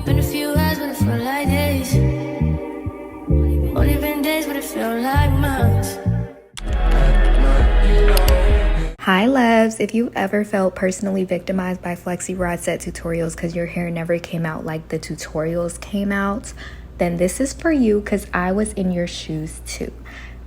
Been a few hours, but it felt like days. Only been days, but it felt like months. Hi loves, if you ever felt personally victimized by FLEXI ROD set tutorials because your hair never came out like the tutorials came out, then this is for you because I was in your shoes too.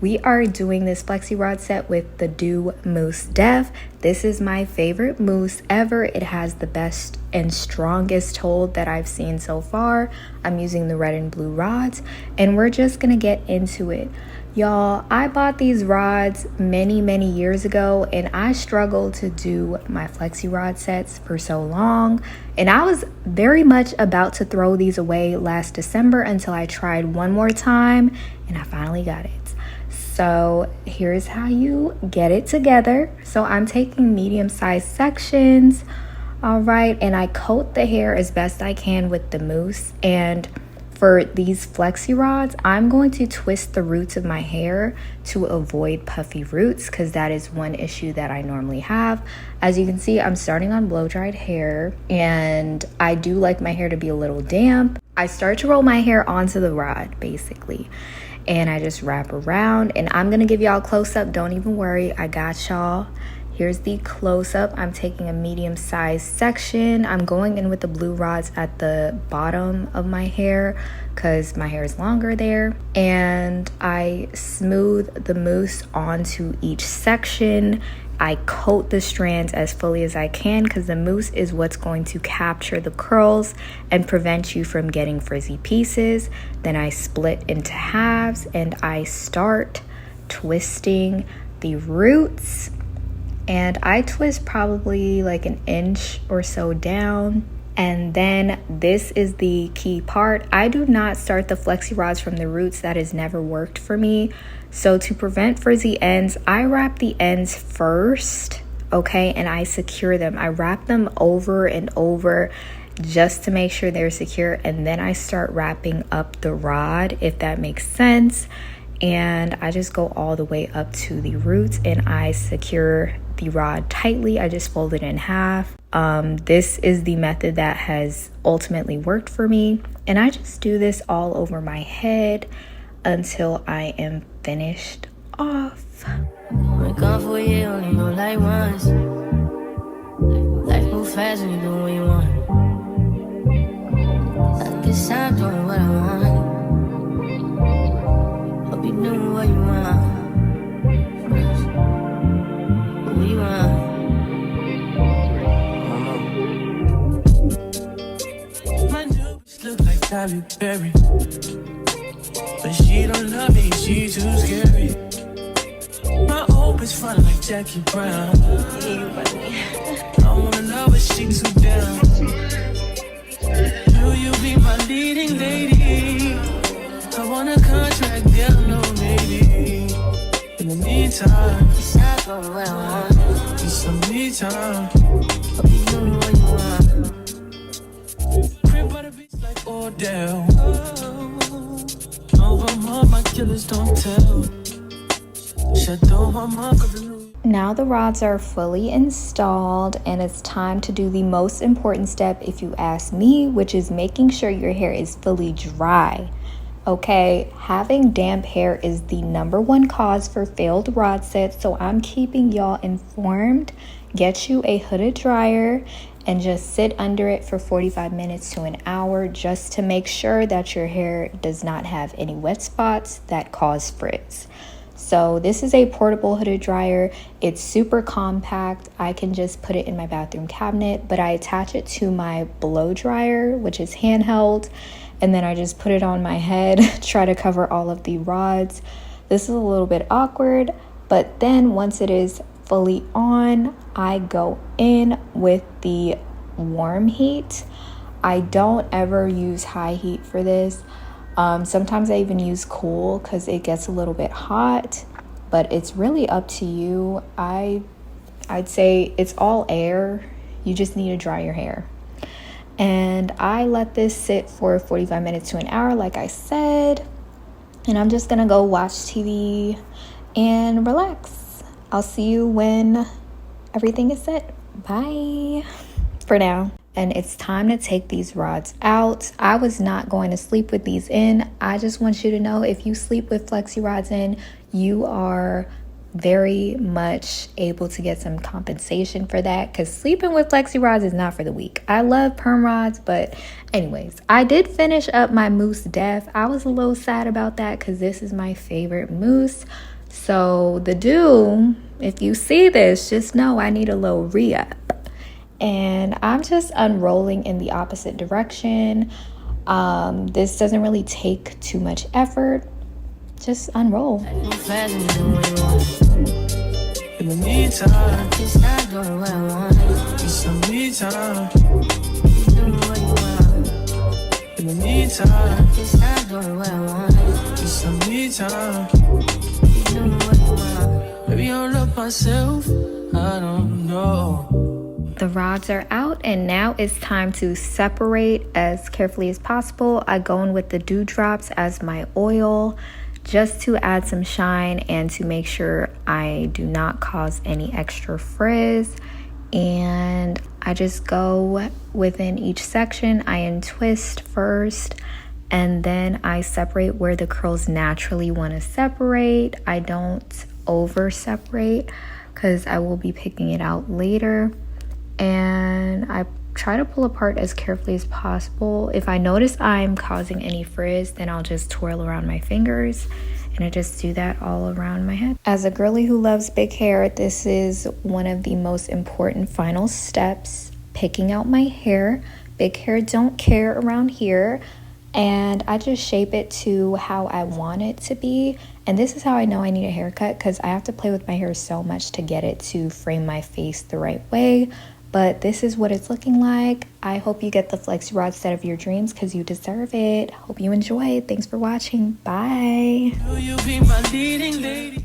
We are doing this FLEXI ROD set with the Do Mousse Def. This is my favorite mousse ever. It has the best and strongest hold that I've seen so far. I'm using the red and blue rods and we're just gonna get into it. Y'all, I bought these rods many years ago and I struggled to do my FLEXI ROD sets for so long. And I was very much about to throw these away last December until I tried one more time and I finally got it. So here's how you get it together. So I'm taking medium-sized sections, all right, and I coat the hair as best I can with the mousse. And for these FLEXI rods, I'm going to twist the roots of my hair to avoid puffy roots because that is one issue that I normally have. As you can see, I'm starting on blow-dried hair and I do like my hair to be a little damp. I start to roll my hair onto the rod basically. And I just wrap around and I'm gonna give y'all a close-up. Don't even worry, I got y'all. Here's the close-up. I'm taking a medium-sized section. I'm going in with the blue rods at the bottom of my hair because my hair is longer there. And I smooth the mousse onto each section. I coat the strands as fully as I can because the mousse is what's going to capture the curls and prevent you from getting frizzy pieces. Then I split into halves and I start twisting the roots. And I twist probably like an inch or so down. And then this is the key part. I do not start the FLEXI rods from the roots. That has never worked for me. So to prevent frizzy ends, I wrap the ends first, okay? And I secure them. I wrap them over and over just to make sure they're secure. And then I start wrapping up the rod, if that makes sense. And I just go all the way up to the roots and I secure the rod tightly. I just fold it in half. This is the method that has ultimately worked for me. And I just do this all over my head until I am finished off. Been gone for a year, only know like once. Life move fast when you do what you want. I guess I'm doing what I want. Hope you doing what you want. What you want? My nose look like Tyler Perry, but she don't love me, she too scary. My hope is fun like Jackie Brown. I wanna love her, she too down. Will you be my leading lady? I want a contract, girl, no maybe. In the meantime, it's not going where I want. It's some me time. Hope you know what you want. Crib by the beach like Odell. My killers don't tell. Now the rods are fully installed and it's time to do the most important step if you ask me, which is making sure your hair is fully dry. Okay, having damp hair is the #1 cause for failed rod sets, so I'm keeping y'all informed. Get you a hooded dryer and just sit under it for 45 minutes to an hour just to make sure that your hair does not have any wet spots that cause frizz. So this is a portable hooded dryer. It's super compact. I can just put it in my bathroom cabinet, but I attach it to my blow dryer, which is handheld, and then I just put it on my head, try to cover all of the rods. This is a little bit awkward, but then once it is fully on, I go in with the warm heat. I don't ever use high heat for this. Sometimes I even use cool because it gets a little bit hot, but it's really up to you. I'd say it's all air. You just need to dry your hair. And I let this sit for 45 minutes to an hour, like I said, and I'm just gonna go watch TV and relax. I'll see you when everything is set. Bye for now. and it's time to take these rods out. I was not going to sleep with these in. I just want you to know, if you sleep with FLEXI rods in, you are very much able to get some compensation for that, because sleeping with FLEXI rods is not for the weak. I love perm rods, but anyways, I did finish up my mousse def. I was a little sad about that because this is my favorite mousse. So the do, if you see this, just know I need a little re-up. And I'm just unrolling in the opposite direction. This doesn't really take too much effort. Just unroll. In the meantime, it's not doing what I want. It's some me time. You do what you want. In the meantime, it's not doing what I want. It's some me time. You do what you want. Maybe I don't love myself. I don't know. The rods are out, and now it's time to separate as carefully as possible. I go in with the dewdrops as my oil, just to add some shine and to make sure I do not cause any extra frizz. And I just go within each section. I untwist first, and then I separate where the curls naturally want to separate. I don't over separate because I will be picking it out later. And I try to pull apart as carefully as possible. If I notice I'm causing any frizz, then I'll just twirl around my fingers, and I just do that all around my head. As a girly who loves big hair, this is one of the most important final steps, picking out my hair. Big hair don't care around here, and I just shape it to how I want it to be. And this is how I know I need a haircut, because I have to play with my hair so much to get it to frame my face the right way. But this is what it's looking like. I hope you get the FLEXI rod set of your dreams, because you deserve it. Hope you enjoy. Thanks for watching. Bye. Will you be my leading lady?